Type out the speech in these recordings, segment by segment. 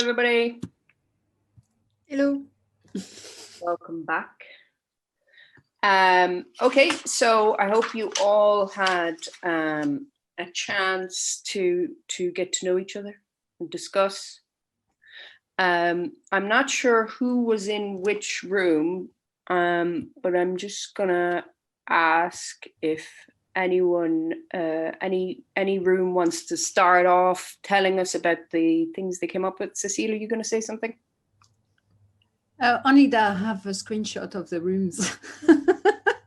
everybody. Hello. Welcome back. Okay, so I hope you all had a chance to get to know each other and discuss. I'm not sure who was in which room, but I'm just gonna ask if anyone, any room wants to start off telling us about the things they came up with. Cecile, are you going to say something? Only that I have a screenshot of the rooms.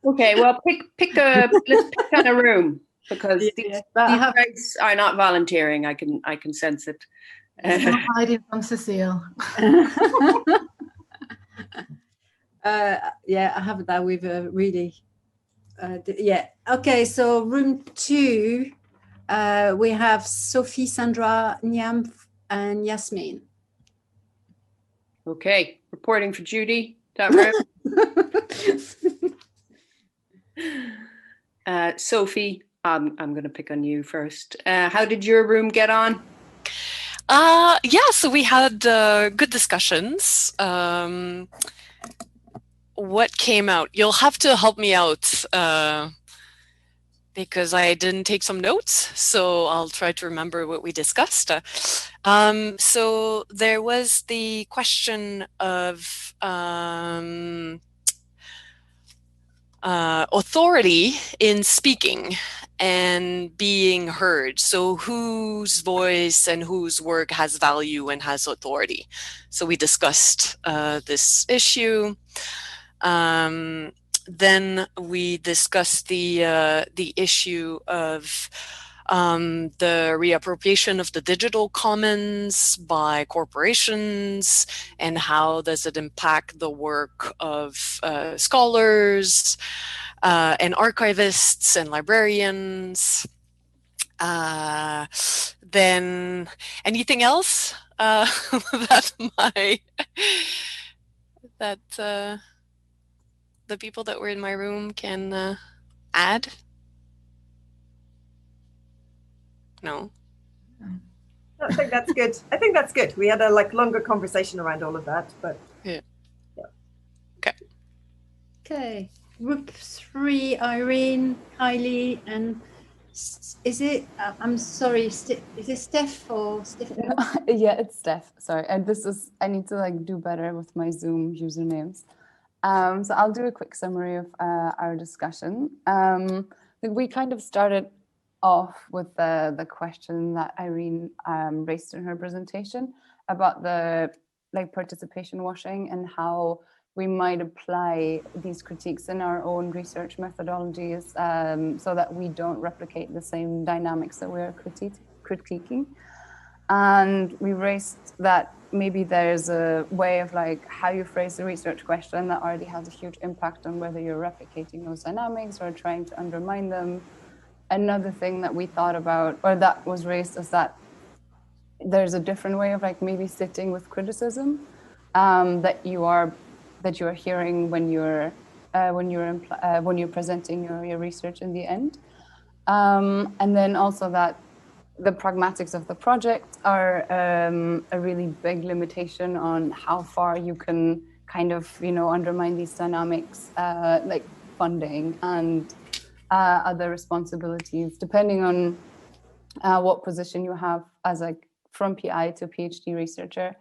Okay, well, let's pick on a room, because these guys are not volunteering. I can sense it. It's not hiding from Cecile. Yeah, I have that with really. Yeah. Okay. So room 2, we have Sophie, Sandra, Nyam, and Yasmin. Okay, reporting for Judy. That room. Sophie, I'm going to pick on you first. How did your room get on? Yeah, so we had good discussions. What came out? You'll have to help me out because I didn't take some notes, so I'll try to remember what we discussed. So there was the question of authority in speaking and being heard. So whose voice and whose work has value and has authority. So we discussed this issue. Then we discussed the issue of the reappropriation of the digital commons by corporations and how does it impact the work of scholars and archivists and librarians. Then anything else that the people that were in my room can add? No. I think that's good. I think that's good. We had a longer conversation around all of that, but yeah. Okay. Okay. Group 3, Irene, Kylie, and is it? I'm sorry. Is it Steph or Stephanie? Yeah, it's Steph. Sorry, and I need to do better with my Zoom usernames. So I'll do a quick summary of our discussion. We kind of started off with the question that Irene raised in her presentation about the participation washing and how we might apply these critiques in our own research methodologies so that we don't replicate the same dynamics that we're critiquing. And we raised that maybe there's a way of how you phrase the research question that already has a huge impact on whether you're replicating those dynamics or trying to undermine them. Another thing that we thought about, or that was raised, is that there's a different way of maybe sitting with criticism that you are hearing when you're presenting your research in the end, and then also that the pragmatics of the project are a really big limitation on how far you can kind of undermine these dynamics, like funding and other responsibilities, depending on what position you have as from PI to PhD researcher,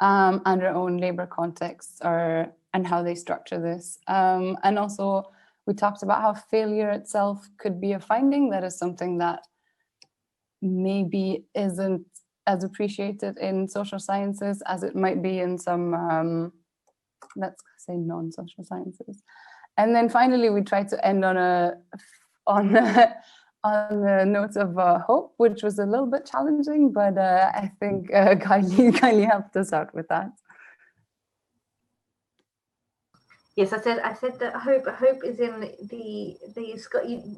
and our own labor contexts and how they structure this. And also we talked about how failure itself could be a finding that is something that maybe isn't as appreciated in social sciences as it might be in some, let's say, non-social sciences. And then finally, we tried to end on a note of hope, which was a little bit challenging, but I think Kylie helped us out with that. Yes, I said that hope is in the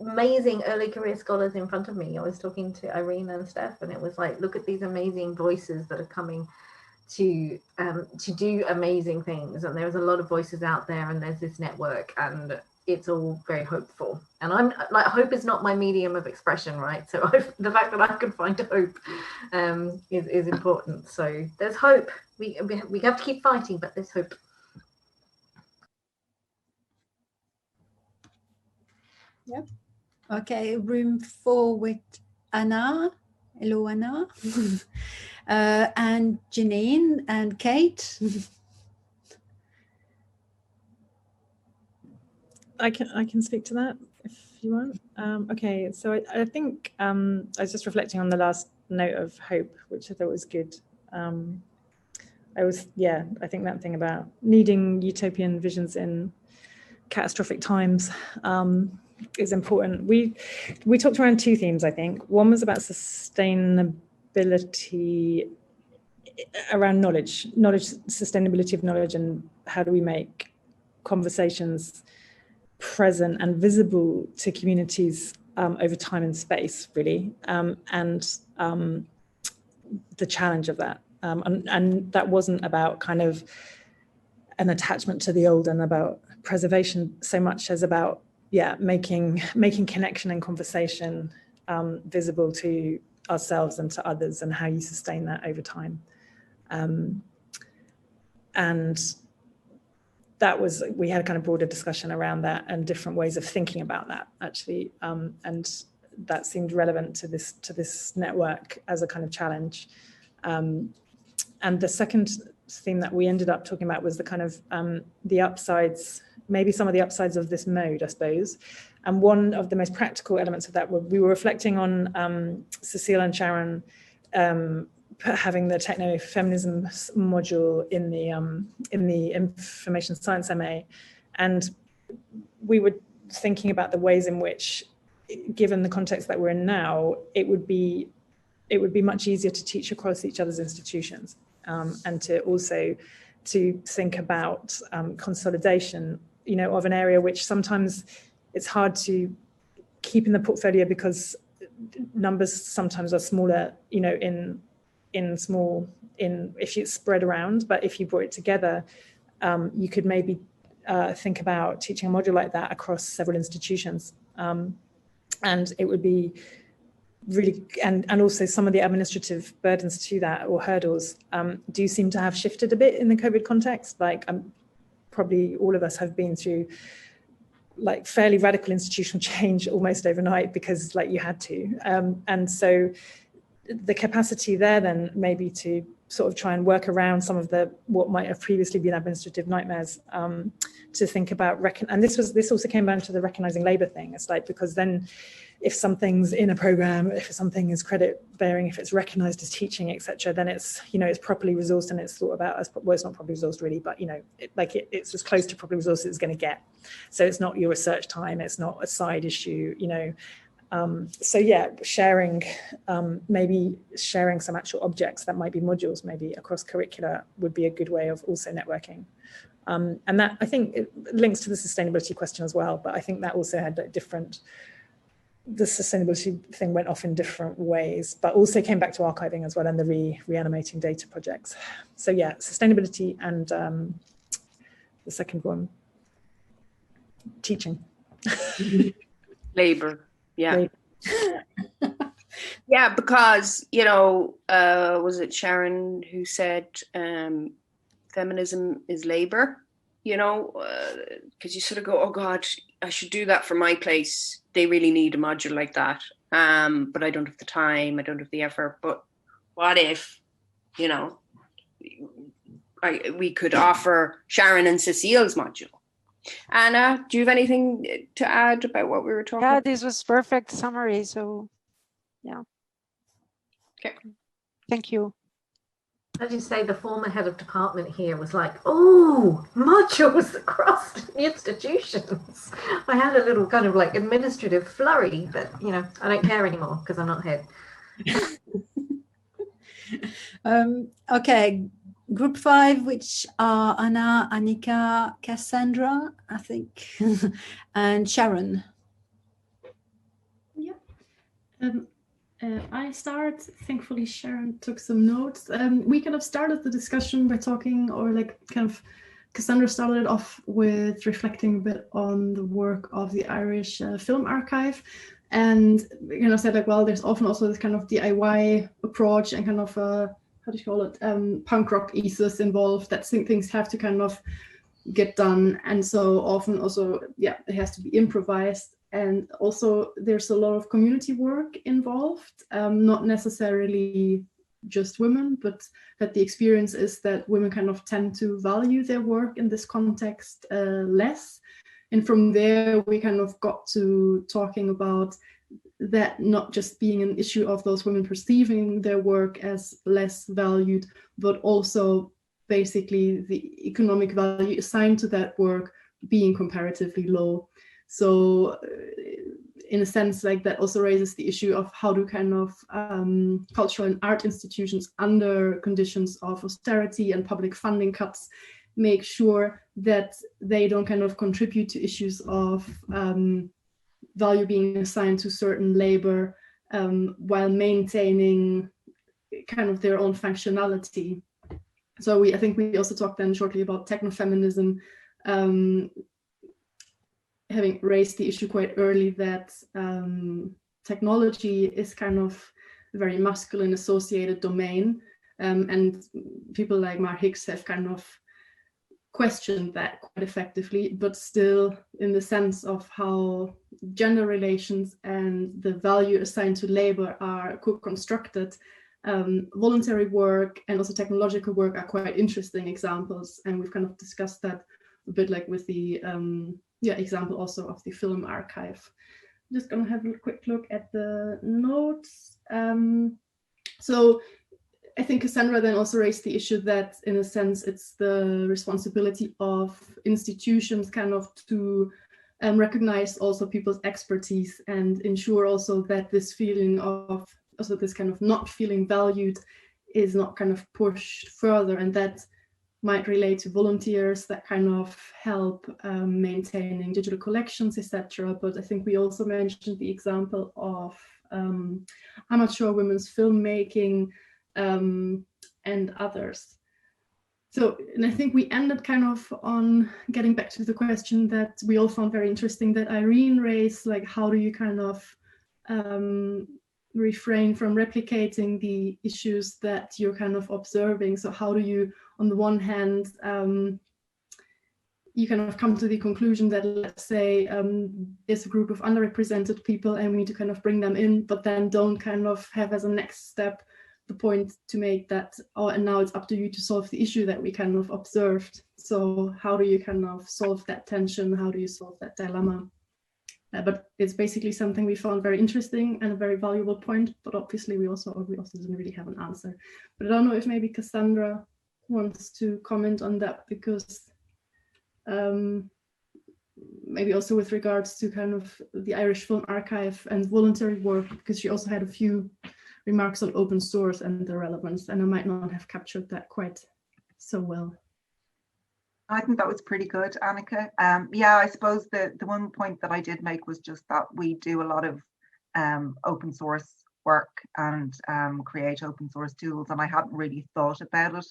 amazing early career scholars in front of me. I was talking to Irene and Steph, and it was look at these amazing voices that are coming to do amazing things, and there's a lot of voices out there, and there's this network, and it's all very hopeful. And I'm like, hope is not my medium of expression, right? So the fact that I can find hope is important. So there's hope. We have to keep fighting, but there's hope. Yep. Okay, room 4 with Anna. Hello, Anna. And Janine and Kate. I can speak to that if you want. Okay, so I think I was just reflecting on the last note of hope, which I thought was good. I think that thing about needing utopian visions in catastrophic times is important. We talked around 2 themes, I think. One was about sustainability around knowledge, sustainability of knowledge, and how do we make conversations present and visible to communities over time and space, really, and the challenge of that. And that wasn't about kind of an attachment to the old and about preservation so much as about, making connection and conversation visible to ourselves and to others, and how you sustain that over time. And that was, we had a kind of broader discussion around that and different ways of thinking about that, actually. And that seemed relevant to this network as a kind of challenge. And the second theme that we ended up talking about was the kind of the upsides, maybe some of the upsides of this mode, I suppose. And one of the most practical elements of that, we were reflecting on Cecile and Sharon having the techno-feminism module in the information science MA, and we were thinking about the ways in which, given the context that we're in now, it would be much easier to teach across each other's institutions, and to also to think about consolidation, of an area which sometimes it's hard to keep in the portfolio because numbers sometimes are smaller, if it's spread around. But if you brought it together, you could maybe think about teaching a module like that across several institutions, and it would be really, and also some of the administrative burdens to that, or hurdles, do seem to have shifted a bit in the COVID context. Like probably all of us have been through like fairly radical institutional change almost overnight because like you had to, and so the capacity there then maybe to sort of try and work around some of what might have previously been administrative nightmares, to think about and this also came down to the recognizing labor thing. It's like, because then if something's in a program, if something is credit bearing, if it's recognized as teaching, etc., then it's it's properly resourced and it's thought about as, well, it's not properly resourced really, but it's as close to properly resourced as it's going to get. So it's not your research time, it's not a side issue, so yeah, sharing, maybe sharing some actual objects that might be modules, maybe across curricula, would be a good way of also networking. And that, I think, it links to the sustainability question as well, but I think that also had the sustainability thing went off in different ways, but also came back to archiving as well, and the reanimating data projects. So yeah, sustainability, and the second one, teaching. Labor. Yeah. Yeah, because, was it Sharon who said feminism is labor? Because you sort of go, oh God, I should do that for my place. They really need a module like that. But I don't have the time, I don't have the effort. But what if, we could offer Sharon and Cecile's module? Anna, do you have anything to add about what we were talking about? Yeah, this was perfect summary. So, yeah. Okay. Thank you. As you say, the former head of department here was like, oh, modules across institutions. I had a little kind of like administrative flurry, but, I don't care anymore because I'm not head. Okay. Group 5, which are Anna, Annika, Cassandra, I think, and Sharon. Yeah. I start. Thankfully, Sharon took some notes. We kind of started the discussion by talking, or like kind of Cassandra started it off with reflecting a bit on the work of the Irish Film Archive, and kind of said like, well, there's often also this kind of DIY approach and kind of how do you call it, punk rock ethos involved, that things have to kind of get done, and so often also, yeah, it has to be improvised. And also there's a lot of community work involved, not necessarily just women, but that the experience is that women kind of tend to value their work in this context less. And from there, we kind of got to talking about that not just being an issue of those women perceiving their work as less valued, but also basically the economic value assigned to that work being comparatively low. So in a sense, like that also raises the issue of how do kind of cultural and art institutions under conditions of austerity and public funding cuts make sure that they don't kind of contribute to issues of value being assigned to certain labor while maintaining kind of their own functionality. So I think we also talked then shortly about technofeminism, having raised the issue quite early that technology is kind of a very masculine associated domain, and people like Mar Hicks have kind of questioned that quite effectively, but still in the sense of how gender relations and the value assigned to labor are co-constructed, voluntary work and also technological work are quite interesting examples, and we've kind of discussed that a bit, like with the example also of the film archive. I'm just gonna have a quick look at the notes. So I think Cassandra then also raised the issue that in a sense it's the responsibility of institutions kind of to recognize also people's expertise and ensure also that this feeling of also this kind of not feeling valued is not kind of pushed further, and that might relate to volunteers that kind of help maintaining digital collections, etc. But I think we also mentioned the example of amateur women's filmmaking and others. So, and I think we ended kind of on getting back to the question that we all found very interesting that Irene raised, like how do you kind of refrain from replicating the issues that you're kind of observing? So how do you, on the one hand, you kind of come to the conclusion that, let's say, there's a group of underrepresented people and we need to kind of bring them in, but then don't kind of have as a next step the point to make that, oh, and now it's up to you to solve the issue that we kind of observed. So how do you kind of solve that tension? How do you solve that dilemma? But it's basically something we found very interesting and a very valuable point, but obviously we also didn't really have an answer. But I don't know if maybe Cassandra wants to comment on that, because maybe also with regards to kind of the Irish Film Archive and voluntary work, because she also had a few remarks on open source and the relevance, and I might not have captured that quite so well. I think that was pretty good, Annika. Yeah, I suppose the one point that I did make was just that we do a lot of open source work and create open source tools, and I hadn't really thought about it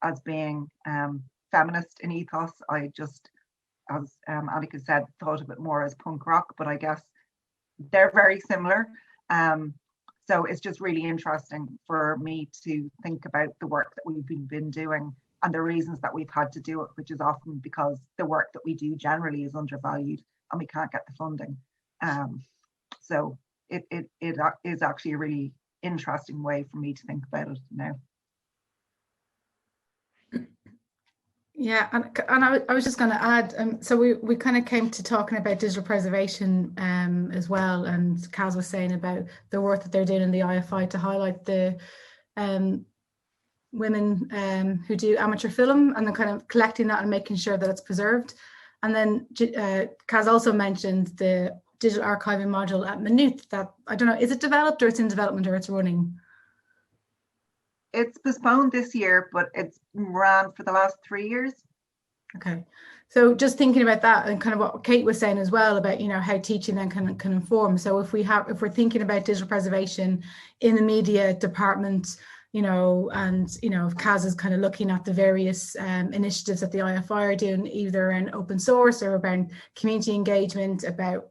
as being feminist in ethos. I just, as Annika said, thought of it more as punk rock, but I guess they're very similar. So it's just really interesting for me to think about the work that we've been doing and the reasons that we've had to do it, which is often because the work that we do generally is undervalued and we can't get the funding. So it is actually a really interesting way for me to think about it now. Yeah, and I was just going to add, so we kind of came to talking about digital preservation as well, and Kaz was saying about the work that they're doing in the IFI to highlight the women who do amateur film, and then kind of collecting that and making sure that it's preserved. And then Kaz also mentioned the digital archiving module at Maynooth that, I don't know, is it developed or it's in development or it's running? It's postponed this year, but it's ran for the last 3 years. Okay, so just thinking about that and kind of what Kate was saying as well about, you know, how teaching then can inform. So if we're thinking about digital preservation in the media department, and Kaz is kind of looking at the various initiatives that the IFI are doing, either in open source or about community engagement, about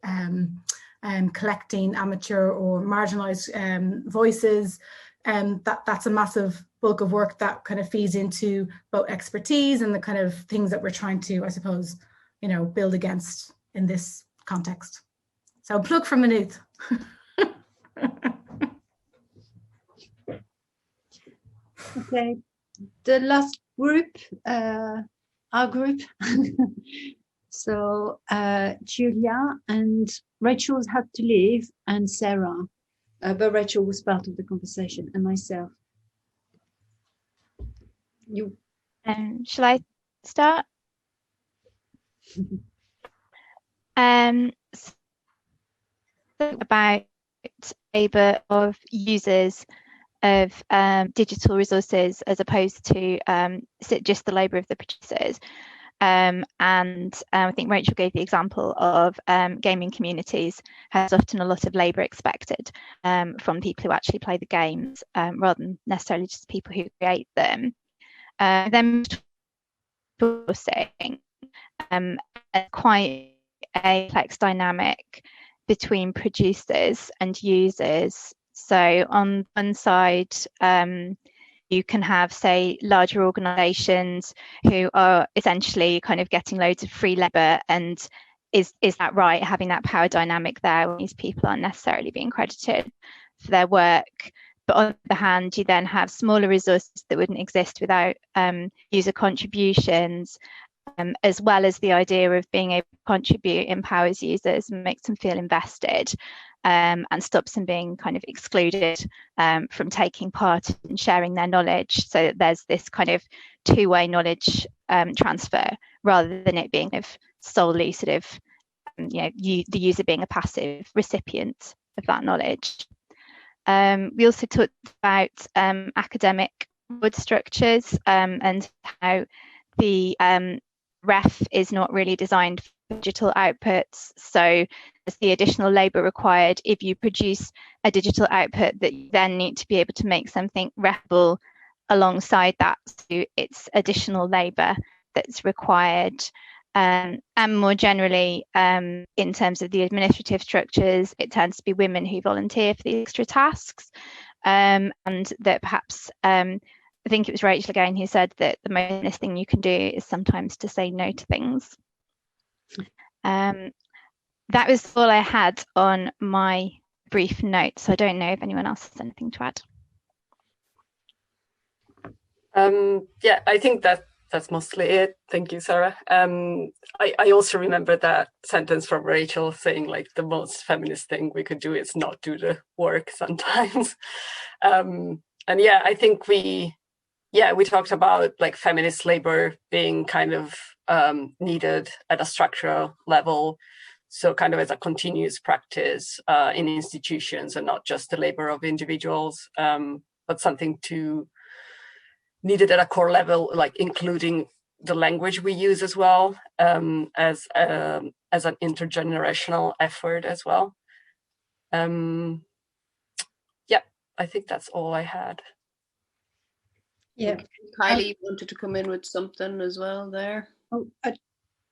collecting amateur or marginalized voices. That's a massive bulk of work that kind of feeds into both expertise and the kind of things that we're trying to, I suppose, build against in this context. So plug for Maynooth. Okay, the last group, our group. So Julia and Rachel's had to leave, and Sarah, but Rachel was part of the conversation, and myself. You. Shall I start? About labour of users of digital resources as opposed to just the labour of the producers. And I think Rachel gave the example of gaming communities has often a lot of labour expected from people who actually play the games rather than necessarily just people who create them. Then saying quite a complex dynamic between producers and users. So on one side, you can have, say, larger organisations who are essentially kind of getting loads of free labour, and is that right, having that power dynamic there when these people aren't necessarily being credited for their work? But on the other hand, you then have smaller resources that wouldn't exist without user contributions, as well as the idea of being able to contribute empowers users and makes them feel invested. And stops them being kind of excluded from taking part in sharing their knowledge. So that there's this kind of two-way knowledge transfer, rather than it being kind of solely sort of, the user being a passive recipient of that knowledge. We also talked about academic board structures and how the ref is not really designed for digital outputs. So there's the additional labour required if you produce a digital output that you then need to be able to make something refable alongside that. So it's additional labour that's required. And more generally, in terms of the administrative structures, it tends to be women who volunteer for the extra tasks, and that perhaps I think it was Rachel again who said that the most honest thing you can do is sometimes to say no to things. That was all I had on my brief notes. So I don't know if anyone else has anything to add. Yeah, I think that's mostly it. Thank you, Sarah. I also remember that sentence from Rachel saying like the most feminist thing we could do is not do the work sometimes. And yeah, I think we talked about like feminist labor being kind of needed at a structural level. So kind of as a continuous practice in institutions, and not just the labor of individuals, but something needed at a core level, like including the language we use as well, as an intergenerational effort as well. Yeah, I think that's all I had. Yeah, Kylie wanted to come in with something as well there. Oh, I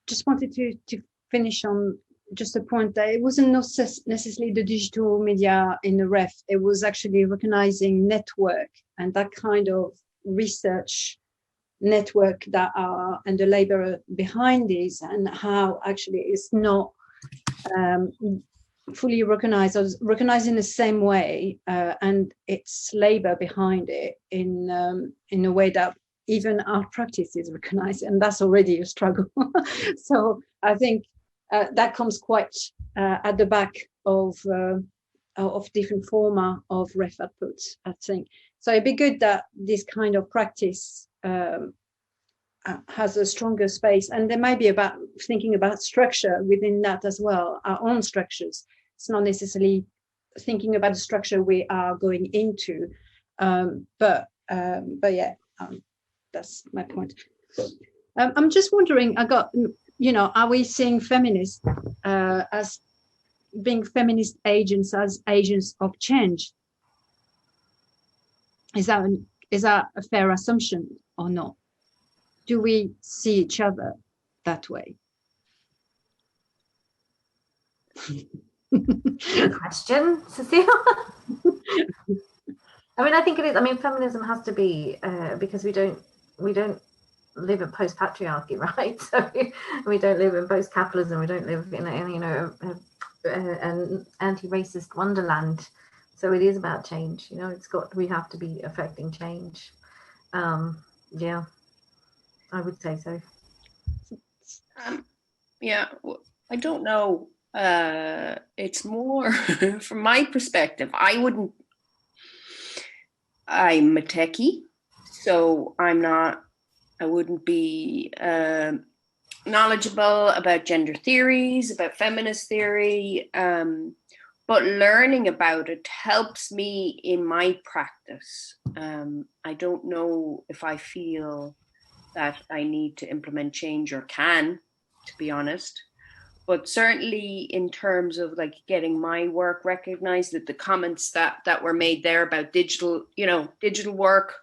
just wanted to finish on just a point that it wasn't necessarily the digital media in the ref. It was actually recognizing network and that kind of research network that are and the labor behind this, and how actually it's not fully recognized or recognized in the same way, and it's labor behind it in a way that even our practice is recognized, and that's already a struggle. So I think that comes quite at the back of different forma of ref outputs, I think. So it'd be good that this kind of practice has a stronger space, and there might be about thinking about structure within that as well, our own structures. It's not necessarily thinking about the structure we are going into, but yeah, that's my point. I'm just wondering, are we seeing feminists as being feminist agents, as agents of change? Is that is that a fair assumption or not? Do we see each other that way? Good question, Cecile. I mean, I think it is. I mean, feminism has to be because we don't live in post-patriarchy, right? So we don't live in post-capitalism. We don't live in an anti-racist wonderland. So it is about change. You know, we have to be affecting change. Yeah, I would say so. Yeah, well, I don't know. It's more from my perspective. I'm a techie, so I wouldn't be knowledgeable about gender theories, about feminist theory, but learning about it helps me in my practice. I don't know if I feel that I need to implement change or can, to be honest. But certainly in terms of like getting my work recognized, that the comments that were made there about digital work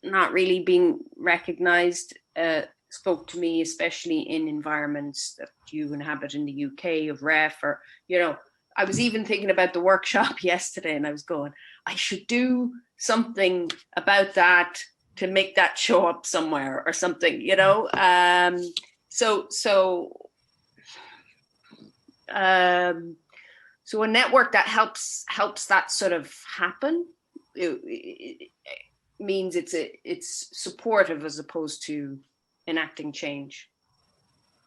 not really being recognized spoke to me, especially in environments that you inhabit in the UK of ref, or, you know, I was even thinking about the workshop yesterday and I was going, I should do something about that to make that show up somewhere or something, you know? So a network that helps that sort of happen, it means it's supportive as opposed to enacting change.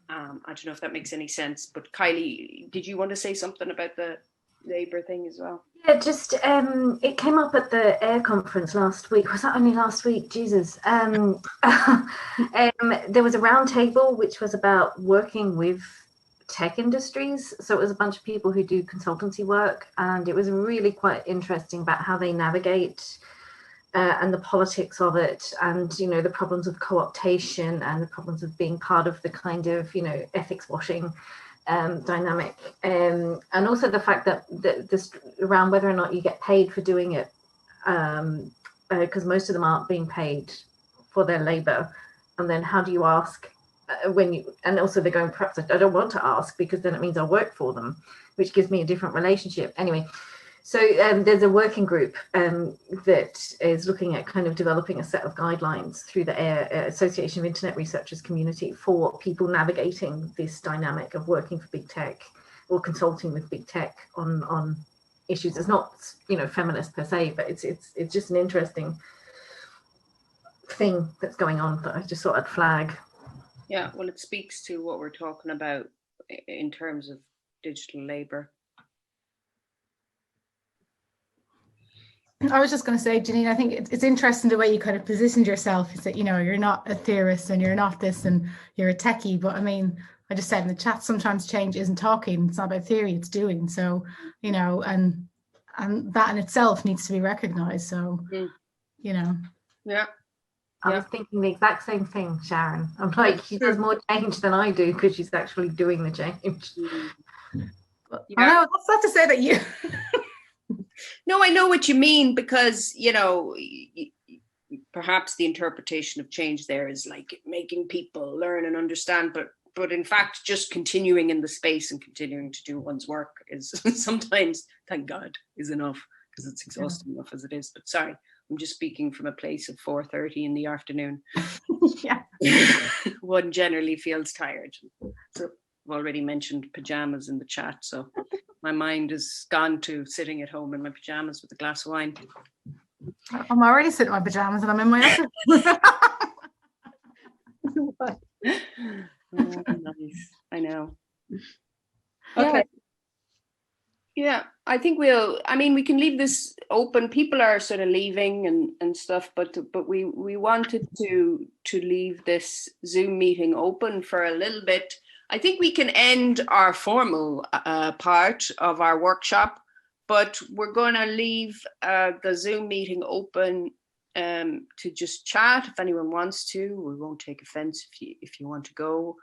I don't know if that makes any sense, but Kylie, did you want to say something about the Labour thing as well? Yeah, just it came up at the AIR conference last week. Was that only last week? Jesus. There was a round table which was about working with tech industries. So it was a bunch of people who do consultancy work, and it was really quite interesting about how they navigate and the politics of it, and, you know, the problems of co-optation and the problems of being part of the kind of, you know, ethics washing dynamic, and also the fact that this around whether or not you get paid for doing it, because most of them aren't being paid for their labor, and then how do you ask when you, and also they're going, perhaps I don't want to ask because then it means I'll work for them, which gives me a different relationship anyway. So there's a working group that is looking at kind of developing a set of guidelines through the Association of Internet Researchers community for people navigating this dynamic of working for big tech or consulting with big tech on issues. It's not, you know, feminist per se, but it's just an interesting thing that's going on that I just thought I'd flag. Yeah, well, it speaks to what we're talking about in terms of digital labor. I was just going to say, Janine, I think it's interesting the way you kind of positioned yourself, is that, you know, you're not a theorist and you're not this and you're a techie. But I mean, I just said in the chat, sometimes change isn't talking. It's not about theory, it's doing. So, you know, and that in itself needs to be recognized. So, you know. Yeah. I was thinking the exact same thing, Sharon. I'm like, she does more change than I do because she's actually doing the change. I know, that's not to say that you... No, I know what you mean, because, you know, perhaps the interpretation of change there is like making people learn and understand, but in fact, just continuing in the space and continuing to do one's work is sometimes, thank God, is enough, because it's exhausting enough as it is. But sorry, I'm just speaking from a place of 4:30 in the afternoon. Yeah. One generally feels tired. So I've already mentioned pajamas in the chat, so my mind has gone to sitting at home in my pajamas with a glass of wine. I'm already sitting in my pajamas and I'm in my office. Oh, nice. I know. Okay. Yeah, I think we can leave this open. People are sort of leaving and stuff, but we wanted to leave this Zoom meeting open for a little bit. I think we can end our formal part of our workshop, but we're going to leave the Zoom meeting open to just chat if anyone wants to. We won't take offense if you want to go.